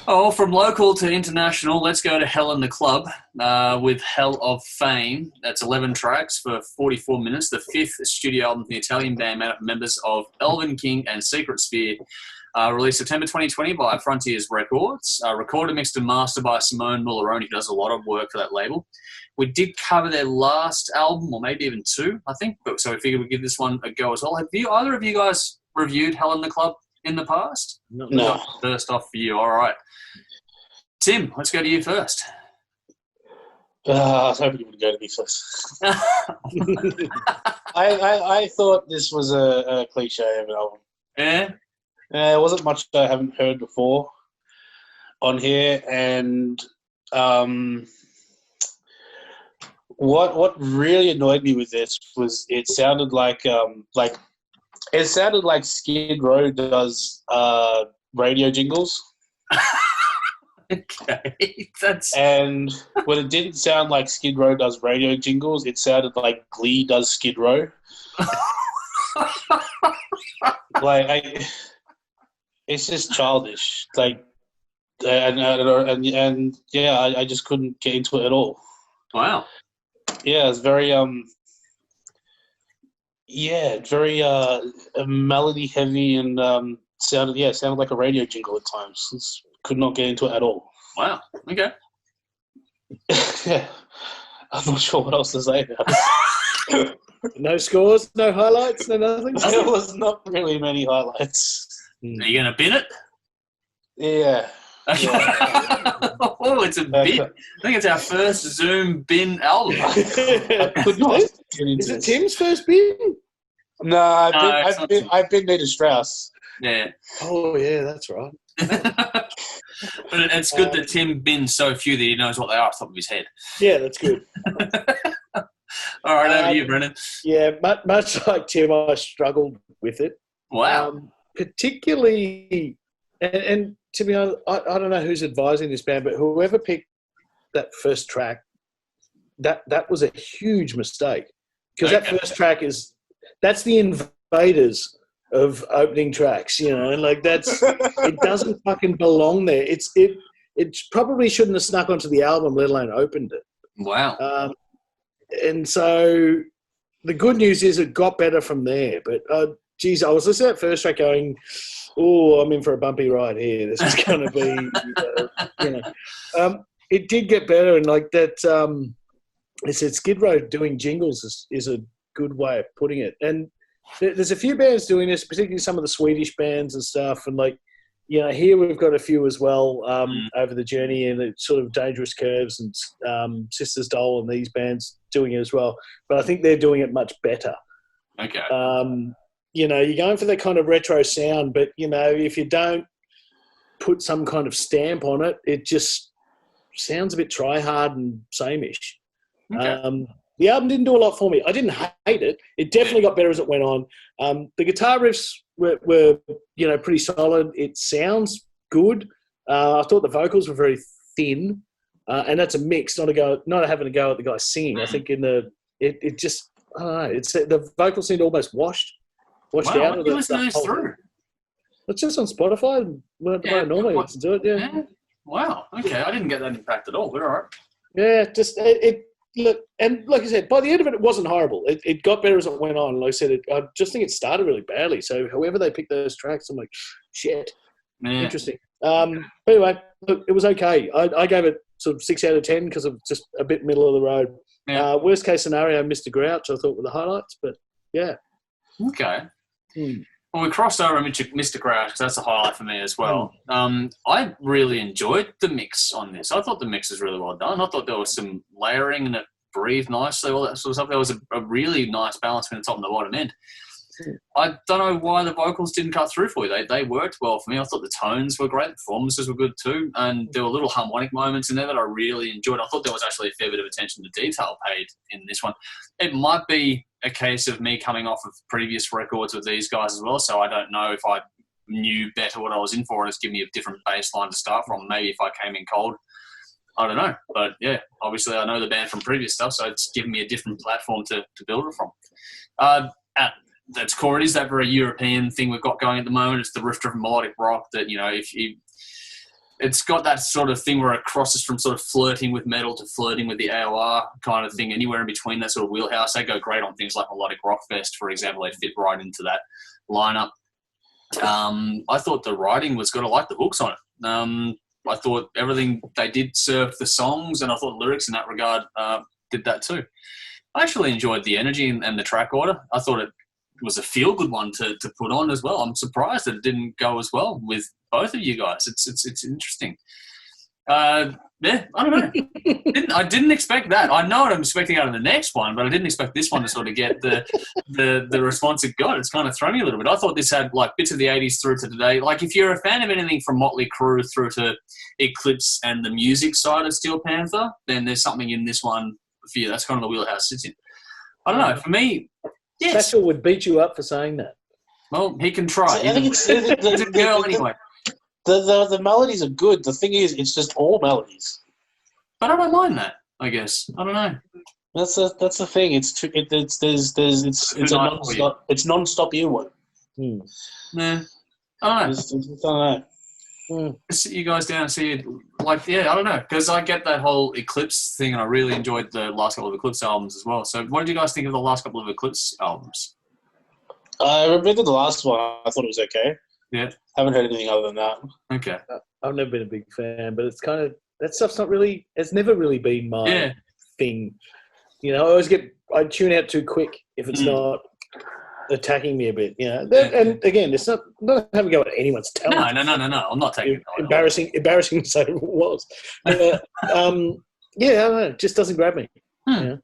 Oh, from local to international, let's go to Hell in the Club with Hell of Fame. That's 11 tracks for 44 minutes. The fifth studio album from the Italian band made up of members of Elven King and Secret Spear. Released September 2020 by Frontiers Records. Recorded, mixed and mastered by Simone Mulleroni, who does a lot of work for that label. We did cover their last album, or maybe even two, I think. So we figured we'd give this one a go as well. Have either of you guys reviewed Hell in the Club in the past? No. First off for you. All right. Tim, let's go to you first. I was hoping you would go to me first. I thought this was a cliche of an album. Yeah? It wasn't much that I haven't heard before on here, and what really annoyed me with this was it sounded like Skid Row does radio jingles. Okay, And when it didn't sound like Skid Row does radio jingles, it sounded like Glee does Skid Row. It's just childish. I just couldn't get into it at all. Wow. Yeah, it's very melody heavy and sounded like a radio jingle at times. Could not get into it at all. Wow. Okay. Yeah. I'm not sure what else to say about it. No scores, no highlights, no nothing? There was not really many highlights. Are you going to bin it? Yeah. Okay. Oh, it's a bin. I think it's our first Zoom bin album. I could not get into Is it this. Tim's first bin? No, I've been Nita Strauss. Yeah. Oh, yeah, that's right. But it's good that Tim bins so few that he knows what they are off the top of his head. Yeah, that's good. All right, over to you, Brendan. Yeah, much like Tim, I struggled with it. Wow. Particularly, and to be honest, I don't know who's advising this band, but whoever picked that first track, that was a huge mistake. Because that first track that's the Invaders of opening tracks, and it doesn't fucking belong there. It probably shouldn't have snuck onto the album, let alone opened it. Wow. And so the good news is it got better from there. But, geez, I was listening to that first track going, oh, I'm in for a bumpy ride here. This is going to be, it did get better. And like that, I said Skid Row doing jingles is a good way of putting it. And there's a few bands doing this, particularly some of the Swedish bands and stuff. And here we've got a few as well over the journey, and it's sort of Dangerous Curves and Sisters Dole and these bands doing it as well. But I think they're doing it much better. Okay. You're going for that kind of retro sound, but, if you don't put some kind of stamp on it, it just sounds a bit try-hard and same-ish. Okay. The album didn't do a lot for me. I didn't hate it. It definitely got better as it went on. The guitar riffs were pretty solid. It sounds good. I thought the vocals were very thin, and that's a mix, not having a go at the guy singing. I think it just, I don't know. It's the vocals seemed almost washed Wow, out. when did you listen to this through? It's just on Spotify. When I normally listen to it. Yeah. Wow. Okay, I didn't get that impact at all. But all right. Yeah, just look, and like I said, by the end of it, it wasn't horrible. It got better as it went on. Like I said, I just think it started really badly. So however they picked those tracks, I'm like, shit, interesting. But anyway, look, it was okay. I gave it sort of 6 out of 10 because of just a bit middle of the road. Yeah. Worst case scenario, Mr. Grouch, I thought were the highlights, but yeah. Okay. Well, we crossed over Mr. Grouch because that's a highlight for me as well. I really enjoyed the mix on this. I thought the mix was really well done. I thought there was some layering and it breathed nicely, all that sort of stuff. There was a really nice balance between the top and the bottom end. I don't know why the vocals didn't cut through for you. They worked well for me. I thought the tones were great. The performances were good too. And there were little harmonic moments in there that I really enjoyed. I thought there was actually a fair bit of attention to detail paid in this one. It might be a case of me coming off of previous records with these guys as well, so I don't know if I knew better what I was in for and it's given me a different baseline to start from. Maybe if I came in cold, I don't know. But yeah, obviously I know the band from previous stuff, so it's given me a different platform to build it from. At its core, it is that very European thing we've got going at the moment. It's the riff-driven melodic rock that, if you it's got that sort of thing where it crosses from sort of flirting with metal to flirting with the AOR kind of thing. Anywhere in between that sort of wheelhouse, they go great on things like Melodic Rock Fest, for example. They fit right into that lineup. I thought the writing was good. I liked the hooks on it. I thought everything they did served the songs, and I thought lyrics in that regard did that too. I actually enjoyed the energy and the track order. I thought it was a feel-good one to put on as well. I'm surprised that it didn't go as well with both of you guys. It's interesting. Yeah, I don't know. I didn't expect that. I know what I'm expecting out of the next one, but I didn't expect this one to sort of get the response it got. It's kind of thrown me a little bit. I thought this had like bits of the 80s through to today. Like if you're a fan of anything from Motley Crue through to Eclipse and the music side of Steel Panther, then there's something in this one for you. That's kind of the wheelhouse it sits in. I don't know. For me, yes. Satchel would beat you up for saying that. Well, he can try. I think it's a girl anyway. The melodies are good. The thing is, it's just all melodies. But I don't mind that. I guess I don't know. That's the thing. It's non-stop earwork. Nah, I don't know. Sit you guys down and see it. Like, yeah, I don't know, because I get that whole Eclipse thing, and I really enjoyed the last couple of Eclipse albums as well. So, what did you guys think of the last couple of Eclipse albums? I remember the last one. I thought it was okay. Yeah. Haven't heard anything other than that. Okay. I've never been a big fan, but it's kind of that stuff's not really. It's never really been my thing. You know, I tune out too quick if it's not attacking me a bit. You know, and again, it's not having a go at anyone's talent. No. I'm not taking embarrassing. So it was. Yeah, I don't know. It just doesn't grab me. Yeah.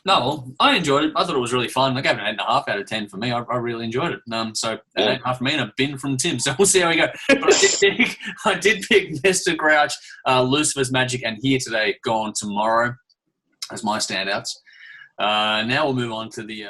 No, well, I enjoyed it. I thought it was really fun. I gave it an 8.5 out of 10 for me. I really enjoyed it. So an 8.5 for me and a bin from Tim. So we'll see how we go. But I did pick Mr. Grouch, Lucifer's Magic, and Here Today, Gone Tomorrow as my standouts. Now we'll move on to the